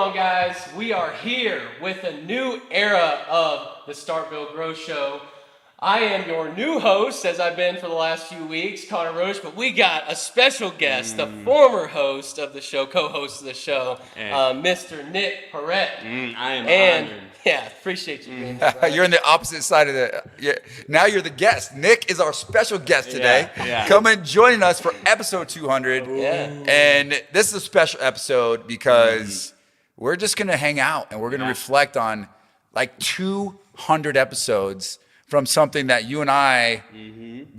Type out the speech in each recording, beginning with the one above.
on, guys? We are here with a new era of the Start, Build, Grow show. I am your new host, as I've been for the last few weeks, Connor Roach, but we got a special guest, the former host of the show, co-host of the show, Mr. Nick Peret. I am honored. Yeah, appreciate you being here. You're on the opposite side of the. Now you're the guest. Nick is our special guest today. Yeah. Coming, joining us for episode 200. Yeah. And this is a special episode because we're just going to hang out and we're going to reflect on like 200 episodes from something that you and I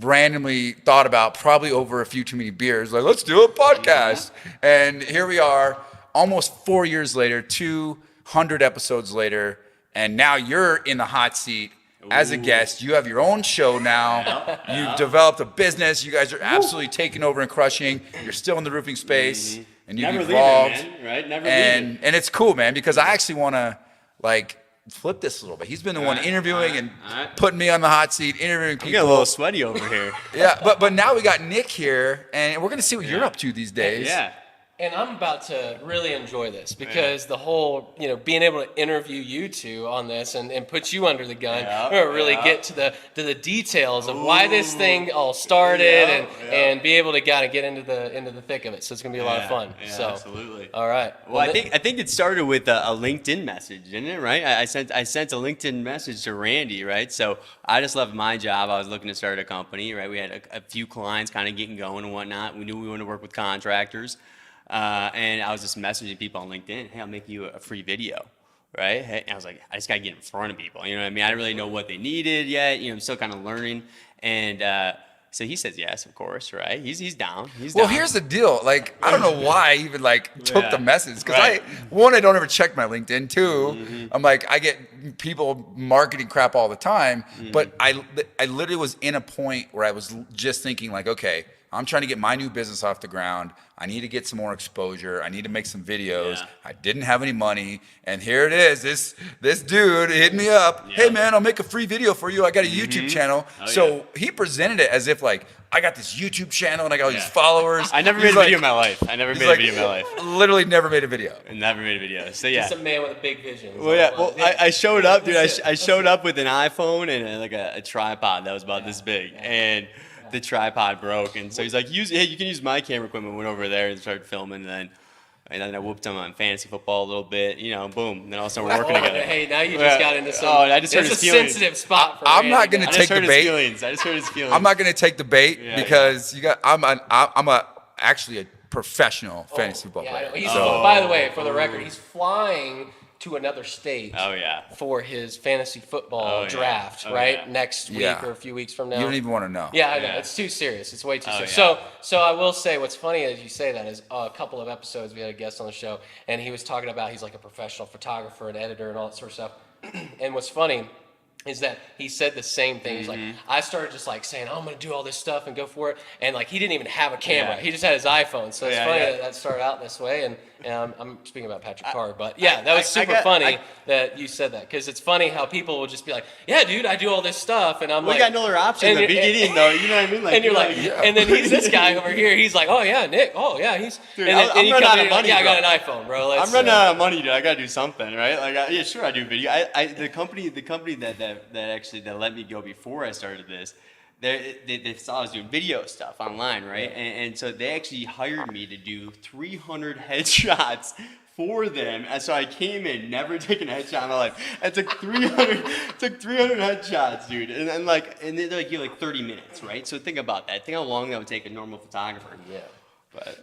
randomly thought about, probably over a few too many beers. Like, let's do a podcast. And here we are, almost 4 years later, 200 episodes later. And now you're in the hot seat as a guest. You have your own show now. You've developed a business. You guys are absolutely taking over and crushing. You're still in the roofing space. And you've evolved. Leaving, man, right? Never leaving. And it's cool, man, because I actually want to, like, flip this a little bit. He's been the one interviewing and putting me on the hot seat, interviewing people. I'm getting a little sweaty over here. Yeah, but now we got Nick here, and we're going to see what you're up to these days. Yeah. And I'm about to really enjoy this because the whole, being able to interview you two on this and put you under the gun, we're gonna really get to the details of why this thing all started and be able to kind of get into the thick of it. So it's gonna be a lot of fun. Yeah, so absolutely. All right. Well, I think it started with a LinkedIn message, didn't it? Right? I sent a LinkedIn message to Randy, right? So I just left my job. I was looking to start a company, right? We had a few clients kind of getting going and whatnot. We knew we wanted to work with contractors. And I was just messaging people on LinkedIn, hey, I'll make you a free video, right? Hey, and I was like, I just got to get in front of people. You know what I mean? I didn't really know what they needed yet. I'm still kind of learning. And so he says yes, of course, right? He's down. Well, here's the deal. Like, I don't know why I even took the message. Because I don't ever check my LinkedIn. Two, I'm like, I get people marketing crap all the time. But I literally was in a point where I was just thinking like, okay, I'm trying to get my new business off the ground. I need to get some more exposure. I need to make some videos. I didn't have any money. And here it is. This dude hit me up. Hey, man, I'll make a free video for you. I got a YouTube channel. He presented it as if like, I got this YouTube channel and I got all these followers. I never made a video in my life. Literally never made a video. I never made a video. So yeah. Just a man with a big vision. I showed up, dude. I showed up with an iPhone and like a tripod that was about this big. And the tripod broke, and so he's like, you can use my camera equipment. Went over there and started filming, and then I whooped him on fantasy football a little bit, boom. And then all of a sudden we're working together. Hey, now you just got into some. I just heard his feelings. It's a sensitive spot for I'm not going to take the bait. I just heard his feelings. I'm not going to take the bait because I'm actually a professional fantasy football player. By the way, for the record, he's flying to another state for his fantasy football draft, next week or a few weeks from now. You don't even want to know. Yeah, I know. It's too serious. It's way too serious. Yeah. So I will say what's funny as you say that is a couple of episodes we had a guest on the show, and he was talking about he's like a professional photographer and editor and all that sort of stuff. And what's funny is that he said the same thing. He's like, I started just like saying, I'm going to do all this stuff and go for it. And like, he didn't even have a camera. He just had his iPhone. So it's funny that started out this way. And I'm speaking about Patrick Carr, but that was super funny that you said that. Because it's funny how people will just be like, yeah, dude, I do all this stuff. And I'm like, we got no other option in the beginning though. You know what I mean? Like, and you're like, and then he's this guy over here. He's like, oh yeah, Nick. Oh yeah, he's. Dude, and I'm running out of money. I got an iPhone, bro. I'm running out of money, dude. I got to do something, right? Like, sure, I do video. The company that let me go before I started this, they saw I was doing video stuff online, right? And so they actually hired me to do 300 headshots for them. And so I came in, never taken a headshot in my life. I took 300 headshots, dude. And they're like, you have like 30 minutes, right? So think about that. Think how long that would take a normal photographer. Yeah.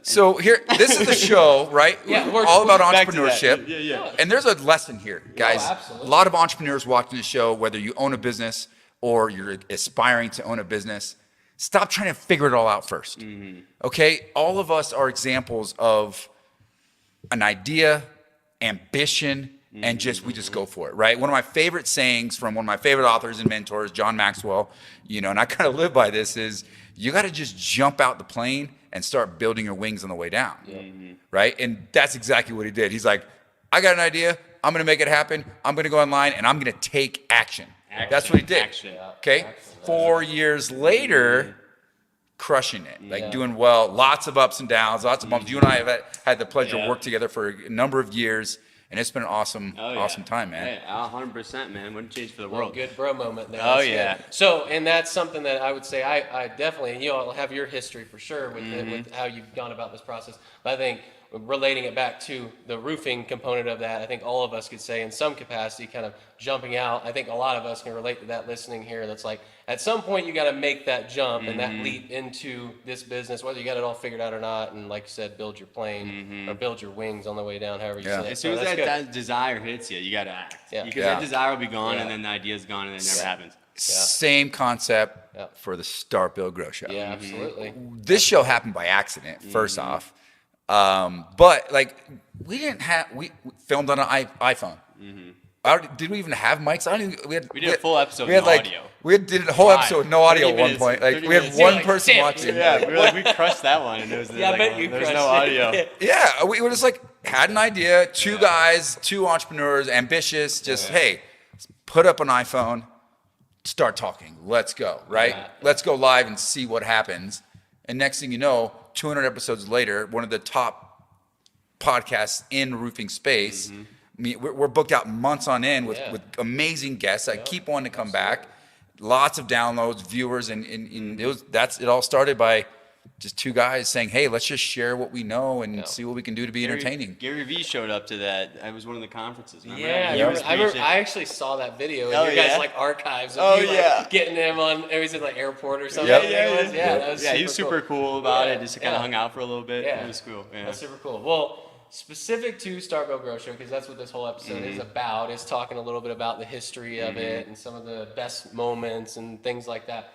So here, this is the show, right? We're all about entrepreneurship. Yeah. And there's a lesson here, guys. A lot of entrepreneurs watching the show, whether you own a business or you're aspiring to own a business, stop trying to figure it all out first. Okay? All of us are examples of an idea, ambition, and we just go for it, right? One of my favorite sayings from one of my favorite authors and mentors, John Maxwell, and I kind of live by this, is you got to just jump out the plane and start building your wings on the way down, right? And that's exactly what he did. He's like, I got an idea. I'm going to make it happen. I'm going to go online, and I'm going to take action. That's what he did. Okay? 4 years later, crushing it, doing well. Lots of ups and downs, lots of bumps. You and I have had the pleasure of working together for a number of years, and it's been an awesome time, man. Hey, 100%, man. Wouldn't change for the Well, world. good bro moment there. Oh, That's yeah. good. So, and that's something that I would say I definitely, you know, have your history for sure with with how you've gone about this process. But I think relating it back to the roofing component of that, I think all of us could say in some capacity, kind of jumping out. I think a lot of us can relate to that listening here. That's like, at some point you got to make that jump and that leap into this business, whether you got it all figured out or not. And like you said, build your plane or build your wings on the way down, however you say it. As soon So as that's that desire hits you, you got to act. Yeah. Because that desire will be gone, and then the idea's gone, and it never happens. Same concept for the Start Build Grow show. Yeah, absolutely. This show happened by accident, first off. But like we filmed on an iPhone. Did we even have mics? I don't even. We did a full episode we had with no like, audio. We did a whole episode with no audio at 30 one point. Like 30 we had minutes. one Like, person damn. watching. Yeah, we crushed that one, and it was Yeah, I bet you there was crushed no it. audio. Yeah, we were just like had an idea. Two guys, two entrepreneurs, ambitious. Just hey, put up an iPhone, start talking. Let's go. Right. Yeah. Let's go live and see what happens. And next thing you know, 200 episodes later, one of the top podcasts in roofing space. I mean, we're booked out months on end with amazing guests. I keep wanting to come back. Lots of downloads, viewers, and it all started by just two guys saying, "Hey, let's just share what we know and see what we can do to be entertaining." Gary Vee showed up to that. I was one of the conferences. Remember? Yeah, He was preaching. I actually saw that video in Oh, your guys' yeah? like archives of Oh, you like yeah. getting him on. It was in like airport or something. Yep. I think it was. Yeah, that was He was super cool about it. Just kind of hung out for a little bit. Yeah. It was cool. Yeah. That's super cool. Well, specific to Start Build Grow Show, because that's what this whole episode is about, is talking a little bit about the history of it and some of the best moments and things like that.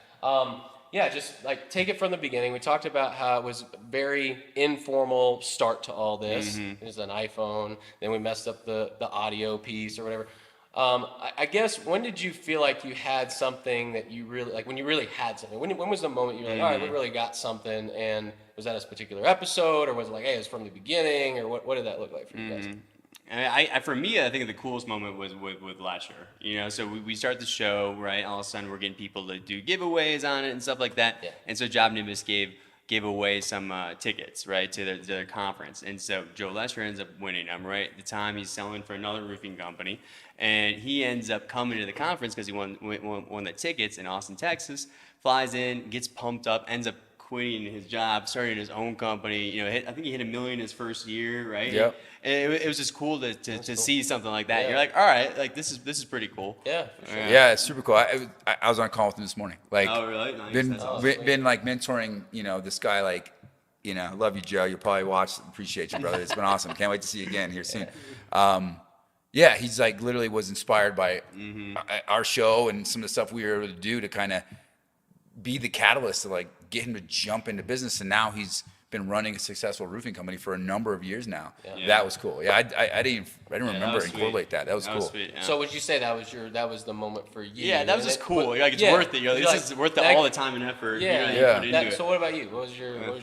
Yeah, just like take it from the beginning. We talked about how it was very informal start to all this. It was an iPhone. Then we messed up the audio piece or whatever. I guess when did you feel like you had something that you really like? When you really had something? When was the moment you were like, all right, we really got something? And was that a particular episode, or was it like, hey, it's from the beginning, or what did that look like for you guys? For me, I think the coolest moment was with last year. You know, so we start the show, right? All of a sudden, we're getting people to do giveaways on it and stuff like that. Yeah. And so Job Nimbus gave away some tickets, right, to their conference. And so Joe Lesher ends up winning them, right? At the time, he's selling for another roofing company. And he ends up coming to the conference because he won the tickets in Austin, Texas, flies in, gets pumped up, ends up quitting his job, starting his own company. You know, I think he hit $1 million his first year, right? Yep. And it was just cool to cool. see something like that. Yeah. You're like, all right, like this is pretty cool. Yeah, for sure. Yeah, it's super cool. I was on a call with him this morning. Like, Oh, really? Nice. been That's awesome. been like mentoring, this guy. Like, love you, Joe. You'll probably watch. Appreciate you, brother. It's been awesome. Can't wait to see you again here soon. Yeah, he's like literally was inspired by our show and some of the stuff we were able to do to kind of be the catalyst to like get him to jump into business. And now he's been running a successful roofing company for a number of years now. Yeah. That was cool. Yeah, I didn't remember was and sweet. correlate that. That was cool. Sweet, yeah. So would you say that was the moment for you? Yeah, that was And just cool. You're like, it's yeah, worth it. You're like, you're this like, is worth that- all the time and effort. Yeah, that you yeah. put into it. So what about you? What was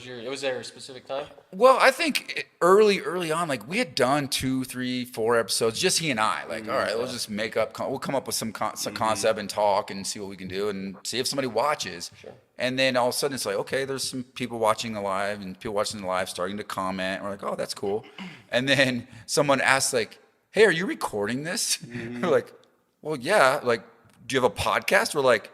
your? Was there a specific time? Well, I think early on, like we had done 2, 3, 4 episodes, just he and I. Like, all right, let's just we'll come up with some concept and talk and see what we can do and see if somebody watches. Sure. And then all of a sudden it's like, okay, there's some people watching the live and people watching the live starting to comment. We're like, oh, that's cool. And then someone asks like, hey, are you recording this? We're like, well, yeah. Like, do you have a podcast? We're like,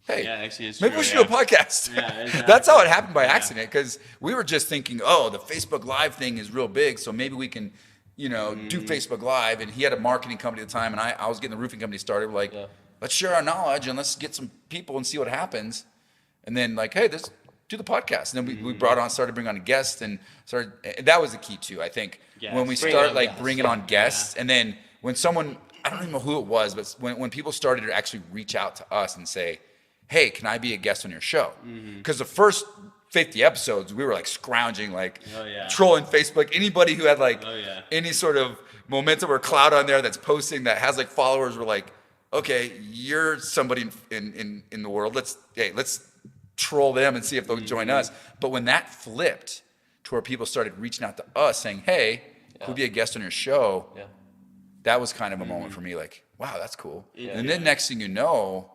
hey, Yeah, actually, it's maybe true, we should do yeah. a podcast. Yeah, exactly. That's how it happened by accident because we were just thinking, oh, the Facebook Live thing is real big, so maybe we can, do Facebook Live. And he had a marketing company at the time, and I was getting the roofing company started. We're like, let's share our knowledge and let's get some people and see what happens. And then like, hey, let's do the podcast. And then we started bringing on guests and that was the key too, I think. Yes. When we Bringing start on like guests. bringing on guests and then when someone, I don't even know who it was, but when people started to actually reach out to us and say, hey, can I be a guest on your show? Because the first 50 episodes, we were like scrounging, like trolling Facebook. Anybody who had like any sort of momentum or clout on there that's posting that has like followers, were like, okay, you're somebody in the world. Let's troll them and see if they'll join us. But when that flipped to where people started reaching out to us saying, hey, could we be a guest on your show? Yeah. That was kind of a moment for me, like, wow, that's cool. Yeah. And then next thing you know,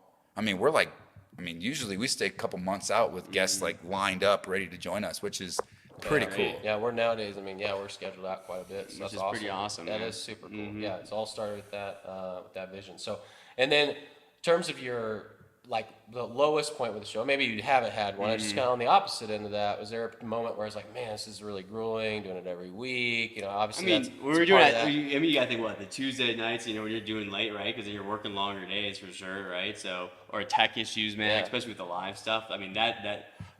usually we stay a couple months out with guests like lined up, ready to join us, which is Pretty cool. Yeah, we're nowadays. I mean, yeah, we're scheduled out quite a bit. So Which that's is awesome. pretty awesome. That man. is super cool. Yeah, it's all started with that vision. So, and then in terms of your like the lowest point with the show, maybe you haven't had one. It's just kind of on the opposite end of that. Was there a moment where it's like, man, this is really grueling, doing it every week? You know, obviously. I mean, when we're doing that, you got to think the Tuesday nights, when you're doing late, right? Because then you're working longer days for sure, right? So, or tech issues, man, especially with the live stuff. I mean,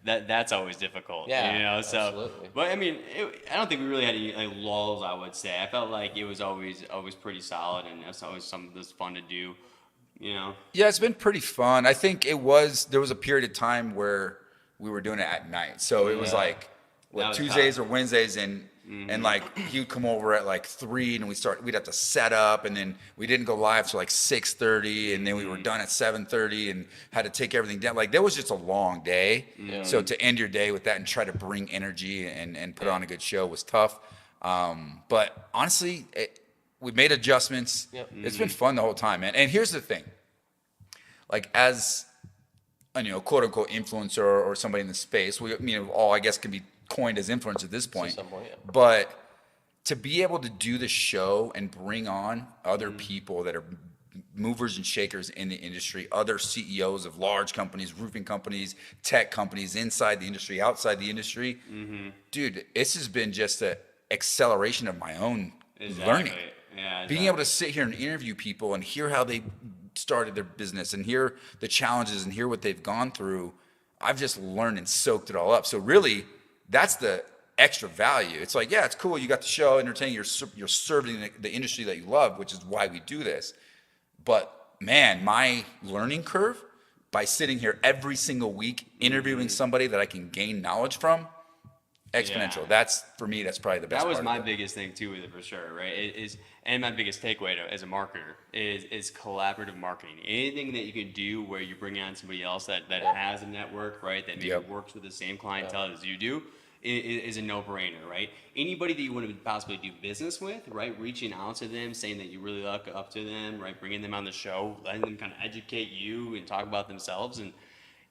that's always difficult. Yeah, So, absolutely. but I mean, I don't think we really had any like lulls. I would say I felt like it was always pretty solid, and it's always something that's fun to do. Yeah, it's been pretty fun. I think there was a period of time where we were doing it at night. So it was like Tuesdays or Wednesdays and like he'd come over at like 3 and we'd have to set up, and then we didn't go live till like 6:30, and then we were done at 7:30 and had to take everything down. Like that was just a long day. So to end your day with that and try to bring energy and put on a good show was tough. But honestly, we made adjustments. It's been fun the whole time, man. And here's the thing. Like as a quote unquote influencer or somebody in the space, we all I guess can be coined as influencers at this point. But to be able to do the show and bring on other people that are movers and shakers in the industry, other CEOs of large companies, roofing companies, tech companies, inside the industry, outside the industry, dude, this has been just an acceleration of my own learning. Yeah, being able to sit here and interview people and hear how they started their business and hear the challenges and hear what they've gone through, I've just learned and soaked it all up. So really, that's the extra value. It's like, yeah, it's cool. You got the show, entertaining. You're serving the industry that you love, which is why we do this. But man, my learning curve by sitting here every single week interviewing somebody that I can gain knowledge from, exponential. Yeah. That's for me. That's probably the best. That was part my of it. biggest thing too with it for sure, right? And my biggest takeaway as a marketer is collaborative marketing. Anything that you can do where you bring on somebody else that has a network, right? That maybe works with the same clientele as you do, is a no-brainer, right? Anybody that you want to possibly do business with, right? Reaching out to them, saying that you really look up to them, right? Bringing them on the show, letting them kind of educate you and talk about themselves, and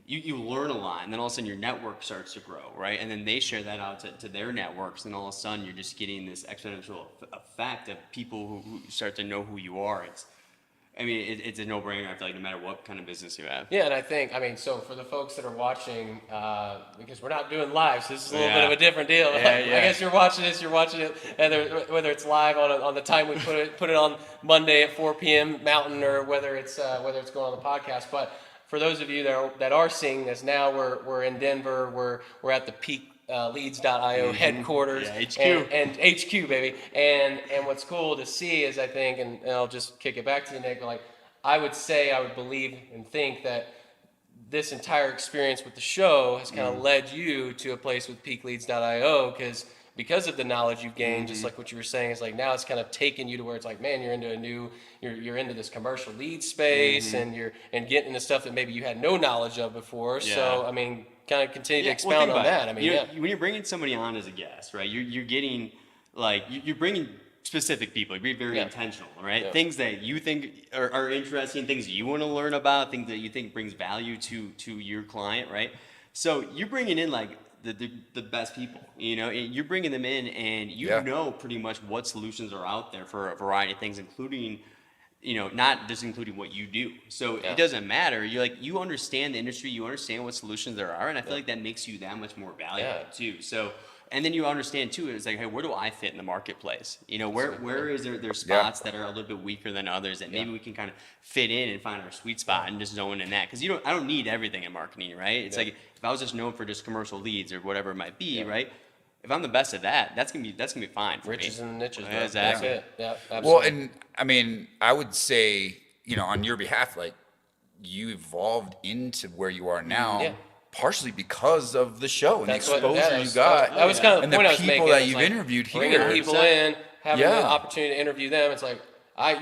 you learn a lot, and then all of a sudden your network starts to grow, right? And then they share that out to their networks, and all of a sudden you're just getting this exponential effect of people who start to know who you are. It's a no-brainer. I feel like no matter what kind of business you have. Yeah, and I think, so for the folks that are watching, because we're not doing live, so this is a little bit of a different deal. I guess you're watching it, whether it's live on the time we put it on Monday at 4 p.m. Mountain, or whether it's going on the podcast. But for those of you that are seeing this now, we're in Denver. We're at the peakleads.io headquarters. Yeah, HQ. And HQ, baby. And what's cool to see is, I think, and I'll just kick it back to you, Nick, but like, I would believe and think that this entire experience with the show has kind of led you to a place with peakleads.io, because of the knowledge you've gained, just like what you were saying, is like now it's kind of taken you to where it's like, man, you're into you're into this commercial lead space, and you're getting into stuff that maybe you had no knowledge of before. Yeah. So kind of continue to expound on that. When you're bringing somebody on as a guest, right? You're getting you're bringing specific people. You're being very intentional, right? Yeah. Things that you think are interesting, things you want to learn about, things that you think brings value to your client, right? So you're bringing in like the best people, you're bringing them in, and you know pretty much what solutions are out there for a variety of things, including, not just including what you do. So it doesn't matter. You understand the industry, you understand what solutions there are, and I feel like that makes you that much more valuable too. So, and then you understand too, it's like, hey, where do I fit in the marketplace? Where is there spots that are a little bit weaker than others that maybe we can kind of fit in and find our sweet spot and just zone in that? Because I don't need everything in marketing, right? It's like, if I was just known for just commercial leads or whatever it might be, right? If I'm the best at that, that's gonna be fine for riches me. and niches, bro. Exactly. That's it. Yeah, absolutely. Well, and I would say, on your behalf, like you evolved into where you are now, partially because of the show and the exposure you got. That was kind of and the point I the was making. people that you've interviewed here. Bringing people in, having the opportunity to interview them. It's like,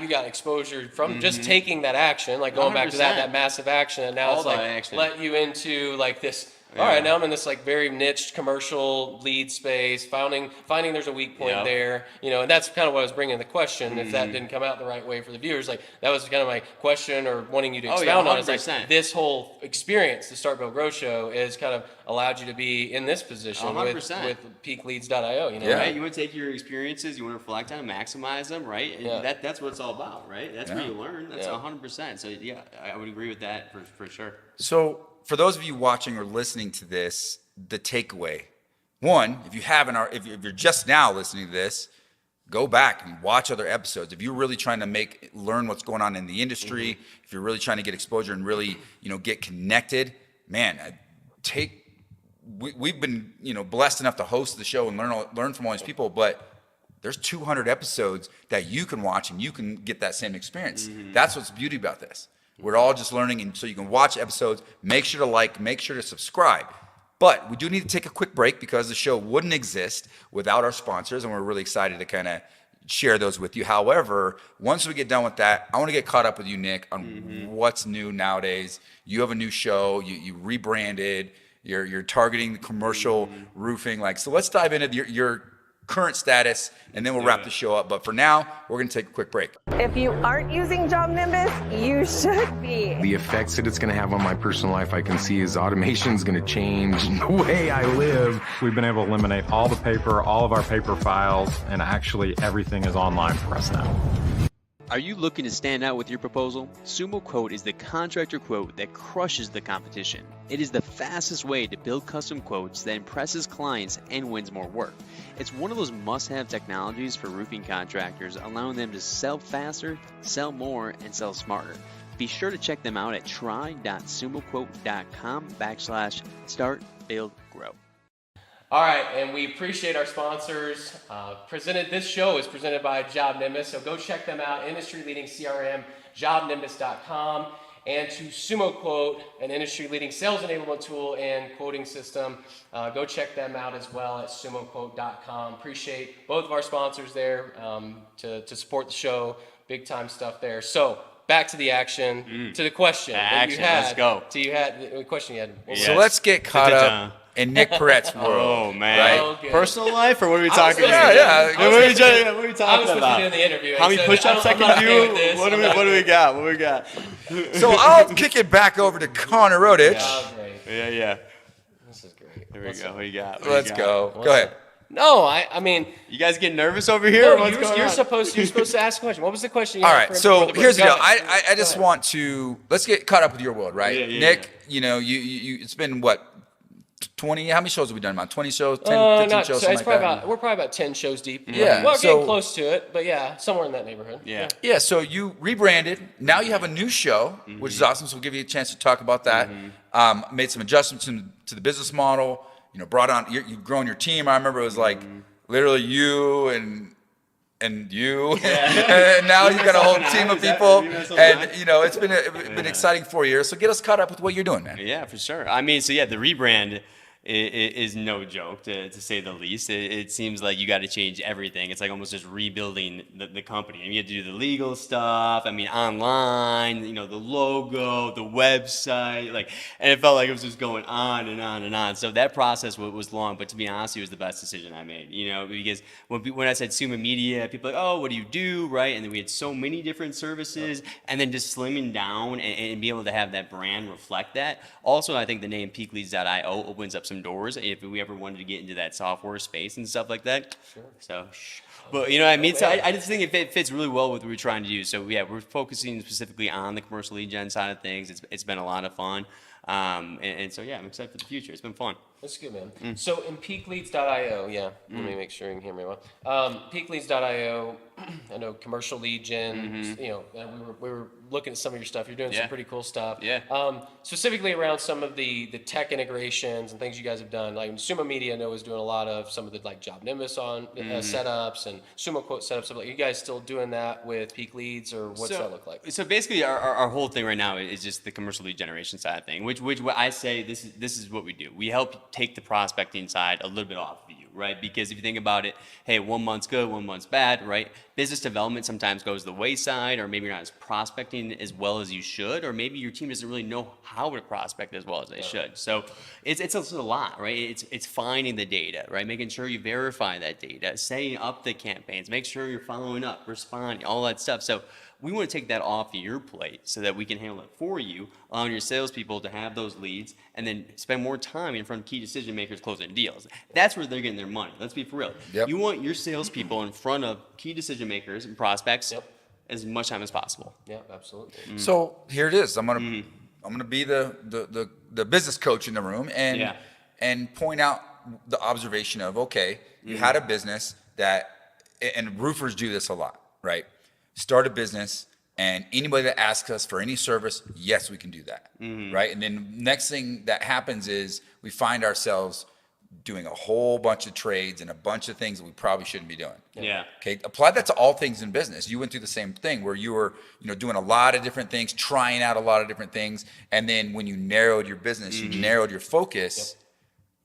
you got exposure from just taking that action, like going back to that massive action, and now All it's like that action. let you into like this all right, now I'm in this like very niche commercial lead space, finding there's a weak point there, and that's kind of what I was bringing the question. If that didn't come out the right way for the viewers, like that was kind of my question or wanting you to expound on. Is like this whole experience, the Start Build Grow show, is kind of allowed you to be in this position with peakleads.io. Right? You want to take your experiences, you want to reflect on them, maximize them, right? And that's what it's all about, right? That's where you learn. That's 100%. So yeah, I would agree with that for sure. So for those of you watching or listening to this, the takeaway, one, if you haven't, if you're just now listening to this, go back and watch other episodes. If you're really trying to learn what's going on in the industry, if you're really trying to get exposure and really, get connected, man, we've been, blessed enough to host the show and learn from all these people, but there's 200 episodes that you can watch and you can get that same experience. That's what's beauty about this. We're all just learning, and so you can watch episodes. Make sure to like, make sure to subscribe. But we do need to take a quick break because the show wouldn't exist without our sponsors, and we're really excited to kind of share those with you. However, once we get done with that, I want to get caught up with you, Nick, on what's new nowadays. You have a new show. You rebranded. You're targeting the commercial roofing. So let's dive into your current status, and then we'll wrap the show up. But for now, we're going to take a quick break. If you aren't using Job Nimbus, you should be. The effects that it's going to have on my personal life, I can see is automation is going to change the way I live. We've been able to eliminate all the paper, all of our paper files, and actually everything is online for us now. Are you looking to stand out with your proposal? Sumo Quote is the contractor quote that crushes the competition. It is the fastest way to build custom quotes that impresses clients and wins more work. It's one of those must-have technologies for roofing contractors, allowing them to sell faster, sell more, and sell smarter. Be sure to check them out at try.sumoquote.com/start-build-grow. All right, and we appreciate our sponsors. This show is presented by Job Nimbus, so go check them out. Industry-leading CRM, jobnimbus.com, and to Sumo Quote, an industry-leading sales enablement tool and quoting system. Go check them out as well at sumoquote.com. Appreciate both of our sponsors there to support the show. Big-time stuff there. So back to the action, to the question that you had. Let's go. The question you had. So let's get caught up in Nick Peret's world. Oh man! Right? Okay. Personal life, or what are we talking about? Yeah. What are we talking I was about? supposed to be doing the interview. How many push-ups I can do? What do we got? What do we got? So I'll kick it back over to Connor Rodich. Oh, great. Yeah. This is great. Here we go. What do you got? Let's go. Go ahead. No, I mean, You guys getting nervous over here? no, What's going you're on? supposed to ask a question. What was the question? You All had right, for so the here's the deal. Go ahead. I just want to let's get caught up with your world, right? Yeah, Nick, you it's been what, 20? How many shows have we done? About 20 shows, 10, 15 not, shows, so something it's like probably that. we're probably about 10 shows deep. Yeah, Well, so- getting close to it, but yeah, somewhere in that neighborhood. Yeah. Yeah, so you rebranded. Now you have a new show, which is awesome. So we'll give you a chance to talk about that. Made some adjustments to the business model. Brought on. You've grown your team. I remember it was like literally you and you, and now you've got a whole team of people. And it's been exciting 4 years. So get us caught up with what you're doing, man. Yeah, for sure. I mean, so yeah, the rebrand is no joke, to say the least. It seems like you got to change everything. It's like almost just rebuilding the company. And you have to do the legal stuff. I mean, online, the logo, the website, and it felt like it was just going on and on and on. So that process was long, but to be honest, it was the best decision I made. Because when I said Suma Media, people were like, oh, what do you do, right? And then we had so many different services, and then just slimming down and being able to have that brand reflect that. Also, I think the name peakleads.io opens up some doors if we ever wanted to get into that software space and stuff like that. Sure. So, but you know what I mean? So I just think it fits really well with what we're trying to do. So yeah, we're focusing specifically on the commercial lead gen side of things. It's been a lot of fun. And so yeah, I'm excited for the future. It's been fun. That's good, man. So in peakleads.io, let me make sure you can hear me well. Peakleads.io, I know commercial lead gen, we were looking at some of your stuff. You're doing some pretty cool stuff. Yeah. Specifically around some of the tech integrations and things you guys have done. Like Sumo Media, I know, is doing a lot of some of the Job Nimbus on setups and Sumo Quote setups. Are you guys still doing that with Peak Leads, or what's that look like? So basically, our whole thing right now is just the commercial lead generation side of thing, which what I say this is what we do. We help take the prospecting side a little bit off of you. right? Because if you think about it, hey, 1 month's good, 1 month's bad, right? Business development sometimes goes the wayside, or maybe you're not as prospecting as well as you should, or maybe your team doesn't really know how to prospect as well as they should. So it's a lot, right? It's finding the data, right? Making sure you verify that data, setting up the campaigns, make sure you're following up, responding, all that stuff. So we want to take that off of your plate so that we can handle it for you, allowing your salespeople to have those leads and then spend more time in front of key decision makers closing deals. That's where they're getting their money. Let's be for real. Yep. You want your salespeople in front of key decision makers and prospects as much time as possible. Yeah, absolutely. So here it is. I'm gonna be the business coach in the room and point out the observation of, okay, you had a business that, and roofers do this a lot, right? Start a business, and anybody that asks us for any service, yes, we can do that, right? And then next thing that happens is we find ourselves doing a whole bunch of trades and a bunch of things that we probably shouldn't be doing. Yeah. Okay. Apply that to all things in business. You went through the same thing where you were, doing a lot of different things, trying out a lot of different things, and then when you narrowed your business, you narrowed your focus,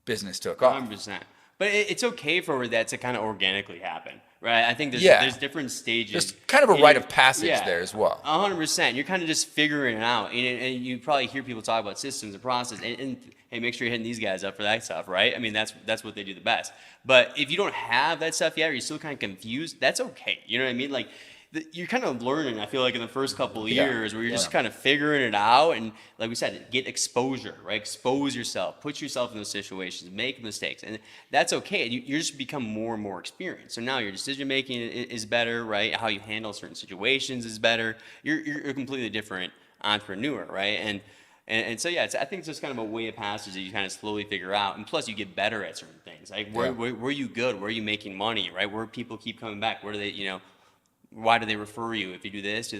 business took off. 100%. But it's okay for that to kind of organically happen, right? I think there's different stages. There's kind of a rite of passage there as well. 100%. You're kind of just figuring it out. And you probably hear people talk about systems and process. And hey, make sure you're hitting these guys up for that stuff, right? I mean, that's what they do the best. But if you don't have that stuff yet, or you're still kind of confused, that's okay. You know what I mean? Like, you're kind of learning, I feel like, in the first couple of years where you're just kind of figuring it out. And like we said, get exposure, right? Expose yourself, put yourself in those situations, make mistakes. And that's okay. You just become more and more experienced. So now your decision making is better, right? How you handle certain situations is better. You're a completely different entrepreneur, right? And so, yeah, I think it's just kind of a way of passage that you kind of slowly figure out. And plus, you get better at certain things. Like, where are you good? Where are you making money, right? Where people keep coming back? Where do they, why do they refer you if you do this? So.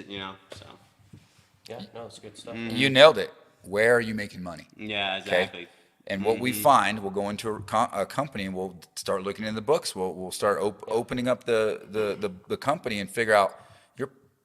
Yeah, no, it's good stuff. You nailed it. Where are you making money? Yeah, exactly. Okay? And what we find, we'll go into a company and we'll start looking in the books. We'll start opening up the company and figure out.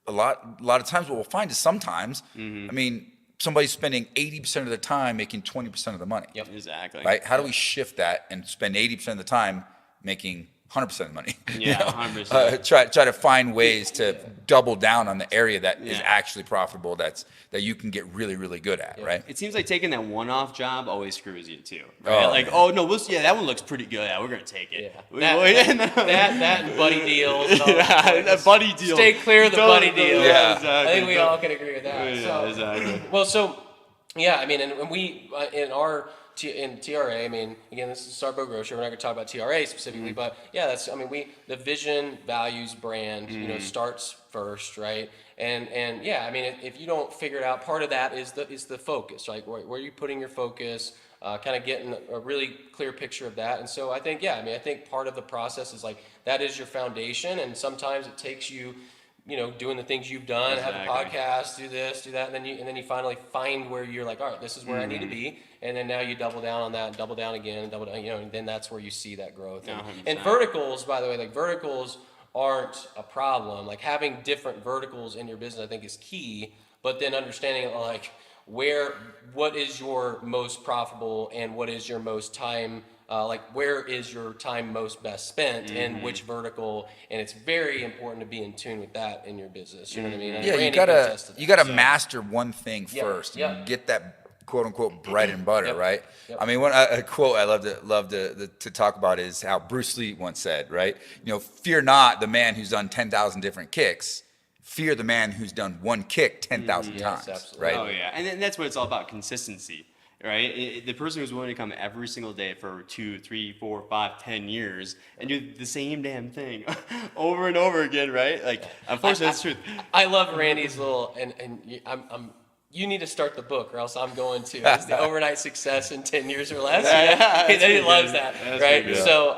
A lot of times what we'll find is sometimes, I mean, somebody's spending 80% of the time making 20% of the money. Yep, exactly. Right? How do we shift that and spend 80% of the time making 100% of the money? Yeah, 100%. Try to find ways to double down on the area that is actually profitable, that you can get really, really good at, right? It seems like taking that one-off job always screws you too, right? That one looks pretty good. Yeah, we're gonna take it. Yeah. That and buddy deals. That buddy deal. Stay clear of the buddy deals. Yeah, exactly. I think we all can agree with that. Yeah, exactly. Well, I mean, and we in TRA, I mean, again, this is Starboat Grocery. We're not going to talk about TRA specifically, but yeah, the vision, values, brand, starts first, right? And yeah, I mean, if you don't figure it out, part of that is the focus, right? Where are you putting your focus? Kind of getting a really clear picture of that. And so I think, I think part of the process is like that is your foundation, and sometimes it takes you, doing the things you've done, have a podcast, do this, do that, and then you finally find where you're like, all right, this is where I need to be, and then now you double down on that, and double down again, and double down, and then that's where you see that growth. And verticals, by the way, like verticals aren't a problem. Like having different verticals in your business, I think, is key. But then understanding like what is your most profitable and what is your most time. Where is your time most best spent in which vertical, and it's very important to be in tune with that in your business. You know what I mean? Yeah, you gotta master one thing first and get that quote unquote bread and butter, right? Yep. I mean, a quote I love to talk about is how Bruce Lee once said, right? Fear not the man who's done 10,000 different kicks. Fear the man who's done one kick 10,000 times, absolutely. right? Oh yeah, and then that's what it's all about: consistency. Right, the person who's willing to come every single day for 2, 3, 4, 5, 10 years and do the same damn thing over and over again, right? Like, unfortunately, that's true. I love Randy's little, and you need to start the book, or else I'm going to. It's the overnight success in 10 years or less. He loves that, that's right? So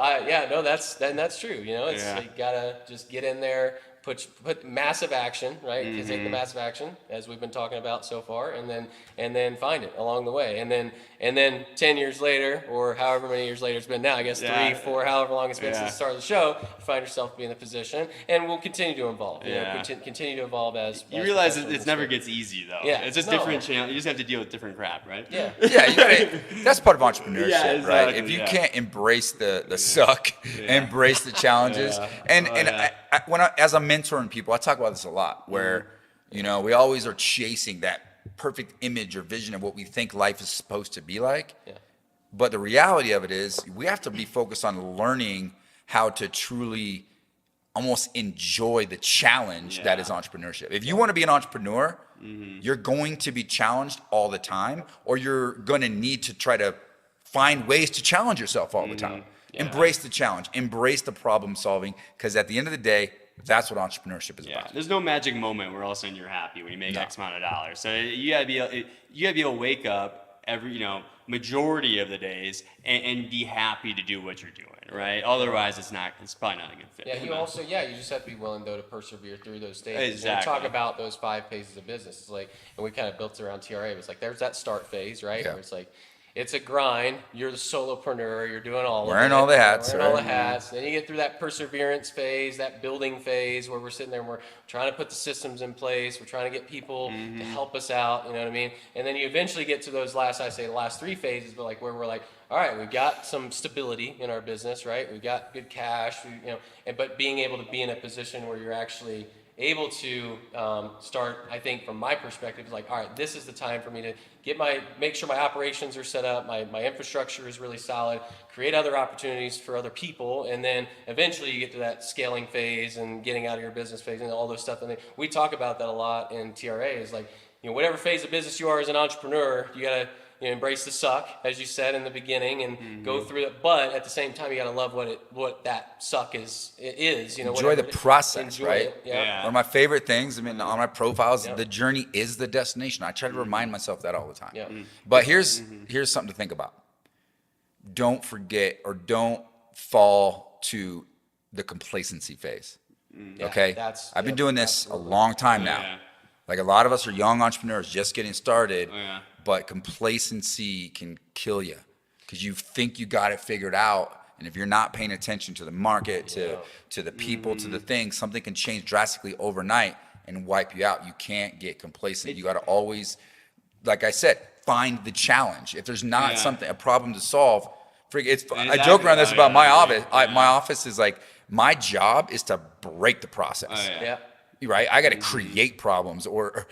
that's true. It's you gotta just get in there, put massive action, right? Take the massive action as we've been talking about so far, and then find it along the way, and then 10 years later, or however many years later it's been now, I guess 3, 4, however long it's been since the start of the show, you find yourself being in a position, and we'll continue to evolve. Continue to evolve as you realize it never gets easy though. Yeah. It's a different channel. You just have to deal with different crap, right? Yeah. Yeah, you gotta, that's part of entrepreneurship, Yeah, right? exactly, If you yeah. can't embrace the suck, embrace the challenges, and as I'm mentoring people, I talk about this a lot. Where we always are chasing that perfect image or vision of what we think life is supposed to be like. Yeah. But the reality of it is, we have to be focused on learning how to truly almost enjoy the challenge that is entrepreneurship. If you want to be an entrepreneur, you're going to be challenged all the time, or you're going to need to try to find ways to challenge yourself all the time. Yeah. Embrace the challenge, embrace the problem solving, because at the end of the day, that's what entrepreneurship is about. There's no magic moment where all of a sudden you're happy when you make X amount of dollars. So you gotta be able to wake up every majority of the days and be happy to do what you're doing, right? Otherwise, it's probably not a good fit. Yeah, you just have to be willing though to persevere through those stages. Exactly. And we talk about those 5 phases of business. It's like, and we kind of built it around TRA. It's like there's that start phase, right? Yeah. Where it's like it's a grind. You're the solopreneur. You're doing all Wearing of it. all the hats, Wearing all right? the hats. Then you get through that perseverance phase, that building phase, where we're sitting there and we're trying to put the systems in place. We're trying to get people to help us out. You know what I mean? And then you eventually get to those last 3 phases, but like where we're like, all right, we've got some stability in our business, right? We've got good cash, but being able to be in a position where you're actually able to start, I think from my perspective, is like, all right, this is the time for me to make sure my operations are set up, my infrastructure is really solid, create other opportunities for other people, and then eventually you get to that scaling phase and getting out of your business phase and all those stuff. And we talk about that a lot in TRA, is like, whatever phase of business you are as an entrepreneur, you gotta embrace the suck, as you said in the beginning, and go through it. But at the same time, you got to love what that suck is. Enjoy the process, right? It. Yeah. One of my favorite things, on my profiles, the journey is the destination. I try to remind myself that all the time. Yeah. But here's something to think about. Don't forget, or don't fall to the complacency phase. Okay? I've been doing this a long time now. Yeah. Like, a lot of us are young entrepreneurs just getting started. Yeah. But complacency can kill you, because you think you got it figured out, and if you're not paying attention to the market, to the people, to the things, something can change drastically overnight and wipe you out. You can't get complacent. You got to always, like I said, find the challenge. If there's not a problem to solve, I joke around this about my office. My office is like, my job is to break the process. Right? I got to create problems or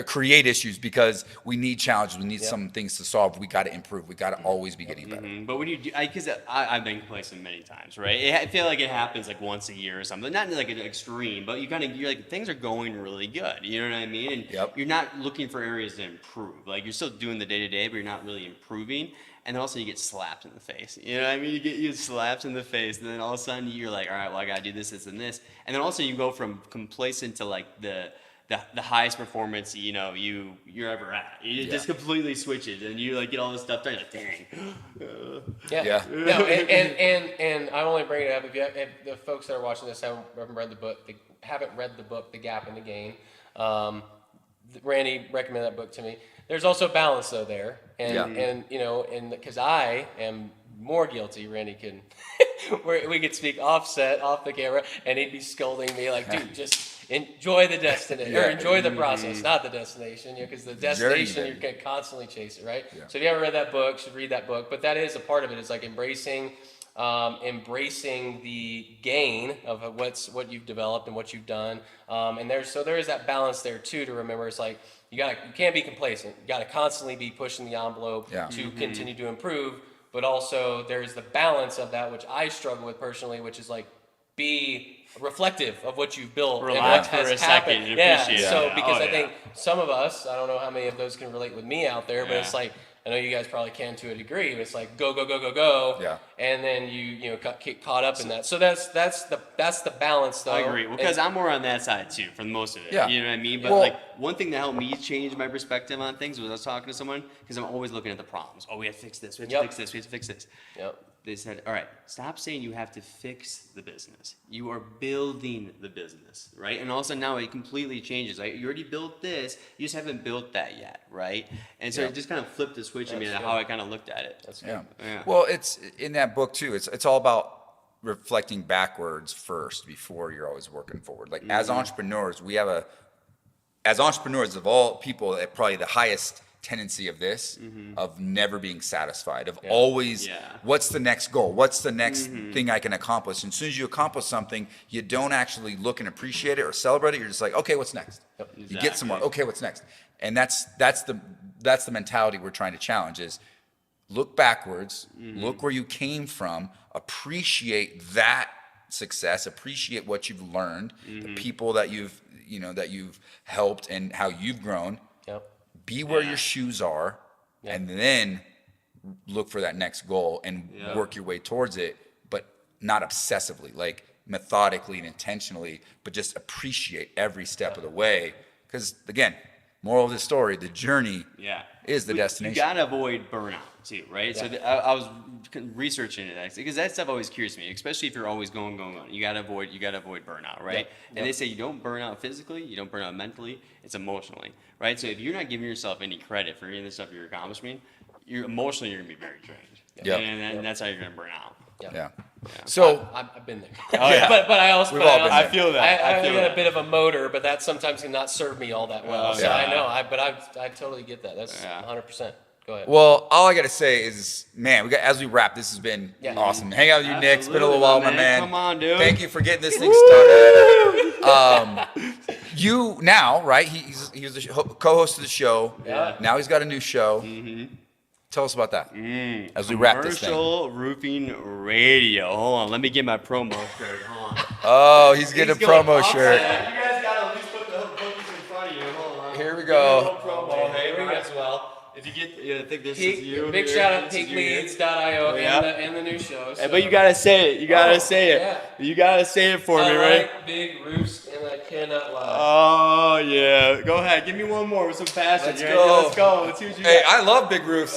create issues, because we need challenges. We need some things to solve. We got to improve. We got to always be getting better. But when you do, because I've been complacent many times, right? I feel like it happens like once a year or something. Not like an extreme, but you're like, things are going really good. You know what I mean? And you're not looking for areas to improve. Like, you're still doing the day-to-day, but you're not really improving. And then also you get slapped in the face. You know what I mean? You get slapped in the face, and then all of a sudden you're like, all right, well, I gotta do this, this, and this. And then also you go from complacent to like the highest performance you're ever at. It just completely switches, and you like get all this stuff done. You're like, dang. No, and I only bring it up if the folks that are watching this haven't read the book. The Gap and the Gain. Randy recommended that book to me. There's also balance though there, and because I am more guilty. Randy can, we could speak off the camera, and he'd be scolding me like, dude, just enjoy the destination, or enjoy the process, not the destination. Because the destination you're gonna constantly chase it, right? So if you haven't read that book, you should read that book. But that is a part of it. It's like embracing the gain of what you've developed and what you've done, and there is that balance there too to remember. It's like you can't be complacent. You got to constantly be pushing the envelope to continue to improve, but also there's the balance of that, which I struggle with personally, which is like, be reflective of what you've built. Relax and what for has a happened. second and appreciate it. So because I think some of us, I don't know how many of those can relate with me out there, but it's like, I know you guys probably can to a degree, but it's like go, and then you get caught up in that. So that's the balance, though. I agree. Well, because I'm more on that side too for most of it. Yeah. You know what I mean? But like, one thing that helped me change my perspective on things was I was talking to someone, because I'm always looking at the problems. Oh, we have to fix this. We have to fix this. We have to fix this. they said, all right, stop saying you have to fix the business. You are building the business, right? And also now it completely changes. Right? You already built this, you just haven't built that yet, right? And so it just kind of flipped the switch in me how I kind of looked at it. That's good. Yeah. Well, it's in that book too. It's all about reflecting backwards first before you're always working forward. Like as entrepreneurs, as entrepreneurs of all people, at probably the highest tendency of this, of never being satisfied, of always, what's the next goal? What's the next thing I can accomplish? And as soon as you accomplish something, you don't actually look and appreciate it or celebrate it. You're just like, okay, what's next? Exactly. You get somewhere. Okay, what's next? And that's the mentality we're trying to challenge is look backwards, look where you came from, appreciate that success, appreciate what you've learned, the people that you've helped and how you've grown. Yep. Be where your shoes are, and then look for that next goal and work your way towards it, but not obsessively, like methodically and intentionally, but just appreciate every step of the way. Because again, moral of the story, the journey is the destination. You gotta avoid burnout too, right? So I was researching it actually, because that stuff always curious me, especially if you're always going. You gotta avoid burnout, right? And they say you don't burn out physically, you don't burn out mentally, it's emotionally, right? So if you're not giving yourself any credit for any of the stuff you're accomplishing, you're gonna be very drained. And that's how you're gonna burn out. Yeah. So I've been there. But I also, I feel that. I got a bit of a motor, but that sometimes can not serve me all that well. So I know, I totally get that. That's 100%. Go ahead. Well, all I gotta say is, man, as we wrap, this has been awesome. Hang out with you, Nick. It's been a little while, my man. Come on, dude. Thank you for getting this thing started. You now, right? He was the co-host of the show. Yeah. Now he's got a new show. Tell us about that as we wrap this thing. Commercial roofing radio. Hold on, let me get my promo shirt. Hold on. Oh, he's getting a promo shirt. You guys gotta at least put the bookies in front of you. Hold on. Here we go. Promo. Hey, might as well. If you get, I think this is you. Big shout out to peakleads.io and the new show. So. But you gotta say it. You gotta say it. Yeah. You gotta say it for me, I right? like big roofs and I cannot lie. Oh yeah. Go ahead. Give me one more with some passion. Let's go. Let's go. Let's see what you Hey, got. I love big roofs.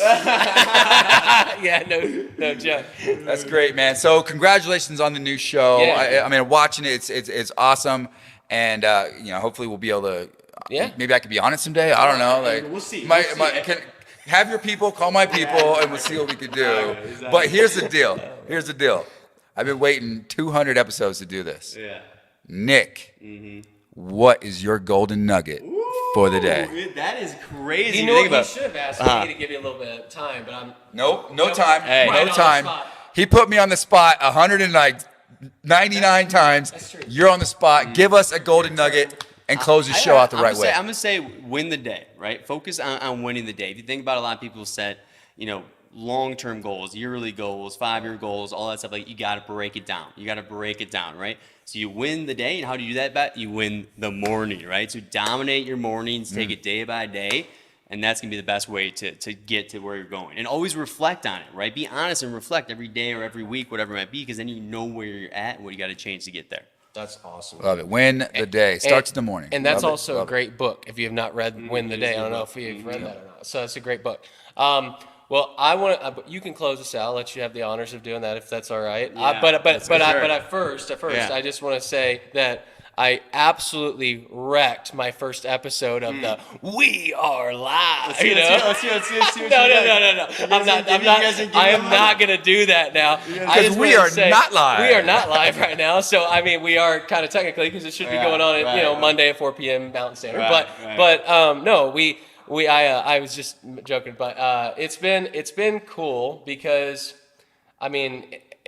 No joke. That's great, man. So congratulations on the new show. Yeah. I mean, watching it, it's awesome, and hopefully we'll be able to. Maybe I could be on it someday. I don't know. Like we'll see. Have your people call my people, and we'll see what we could do. Exactly. But here's the deal. I've been waiting 200 episodes to do this. Yeah. Nick, what is your golden nugget for the day? That is crazy. You know what? You should have asked me to give you a little bit of time, but I'm. Nope, no time. Hey. No Right on the time. spot. He put me on the spot 199 times. That's true. You're on the spot. Give us a golden nugget and close the show out the right way. I'm gonna say win the day, right? Focus on winning the day. If you think about a lot of people set, long-term goals, yearly goals, 5-year goals, all that stuff. Like you got to break it down. Right? So you win the day, and how do you do that? Bet you win the morning, right? So dominate your mornings, take it day by day, and that's gonna be the best way to get to where you're going. And always reflect on it, right? Be honest and reflect every day or every week, whatever it might be, because then you know where you're at and what you got to change to get there. That's awesome. Love it. Win the day. Starts in the morning. And that's Love it. also a Love it. great book. If you have not read Win the Day, I don't know if you've read that or not. So it's a great book. Well, I want to. You can close us out. I'll let you have the honors of doing that if that's all right. Yeah, But first, Yeah. I just want to say that I absolutely wrecked my first episode of the We Are Live. Let's see what you No. got. I am not going to do that now. Because we are not live. We are not live right now. So, I mean, we are kind of technically because it should be going on at, Monday at 4 p.m. Mountain Standard. I was just joking, but it's been cool because, I mean,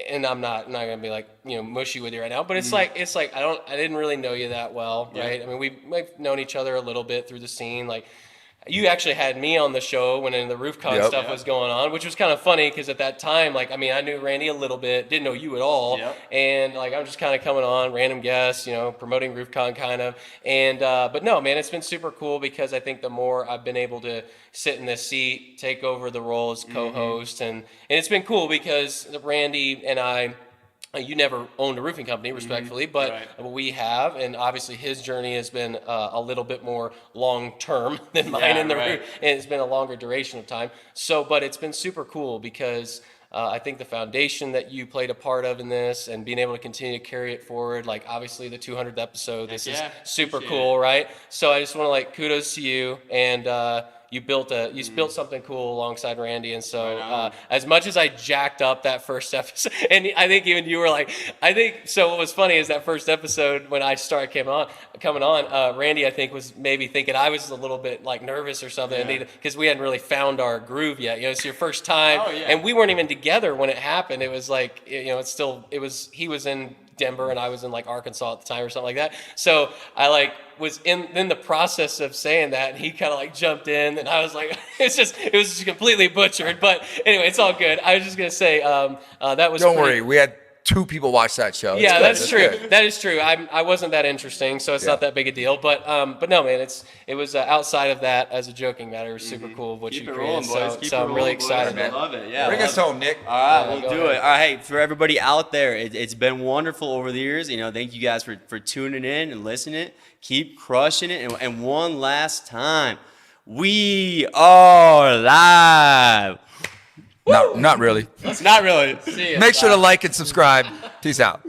and I'm not gonna be like mushy with you right now, but it's like I didn't really know you that well, right? I mean, we've known each other a little bit through the scene, like. You actually had me on the show when the RoofCon stuff was going on, which was kind of funny because at that time, I knew Randy a little bit, didn't know you at all, and I'm just kind of coming on, random guests, promoting RoofCon kind of, and but no, man, it's been super cool because I think the more I've been able to sit in this seat, take over the role as co-host, and it's been cool because Randy and I. You never owned a roofing company, respectfully, but we have, and obviously his journey has been a little bit more long-term than mine in the roof, and it's been a longer duration of time. So, but it's been super cool because I think the foundation that you played a part of in this and being able to continue to carry it forward, like obviously the 200th episode, this is super cool, right? So I just want to like kudos to you, and you built something cool alongside Randy, and so as much as I jacked up that first episode, and I think even you were like, so what was funny is that first episode when I started coming on, Randy I think was maybe thinking I was a little bit like nervous or something, because we hadn't really found our groove yet. It's your first time, and we weren't even together when it happened. It was like he was in Denver and I was in like Arkansas at the time or something like that. So I like was in the process of saying that, and he kind of like jumped in, and I was like, it was just completely butchered. But anyway, it's all good. I was just gonna say that was. Don't worry, we had 2 people watch that show. Yeah, that's true. That is true. I wasn't that interesting, so it's not that big a deal. But no, man, it was outside of that, as a joking matter, it was super cool what you created. So I'm really excited, man. I love it. Yeah. Bring us home, Nick. All right, we'll do it. All right, hey, for everybody out there, it's been wonderful over the years. Thank you guys for tuning in and listening. Keep crushing it. And one last time, we are live. Not really. Not really. See ya. Make sure to like and subscribe. Peace out.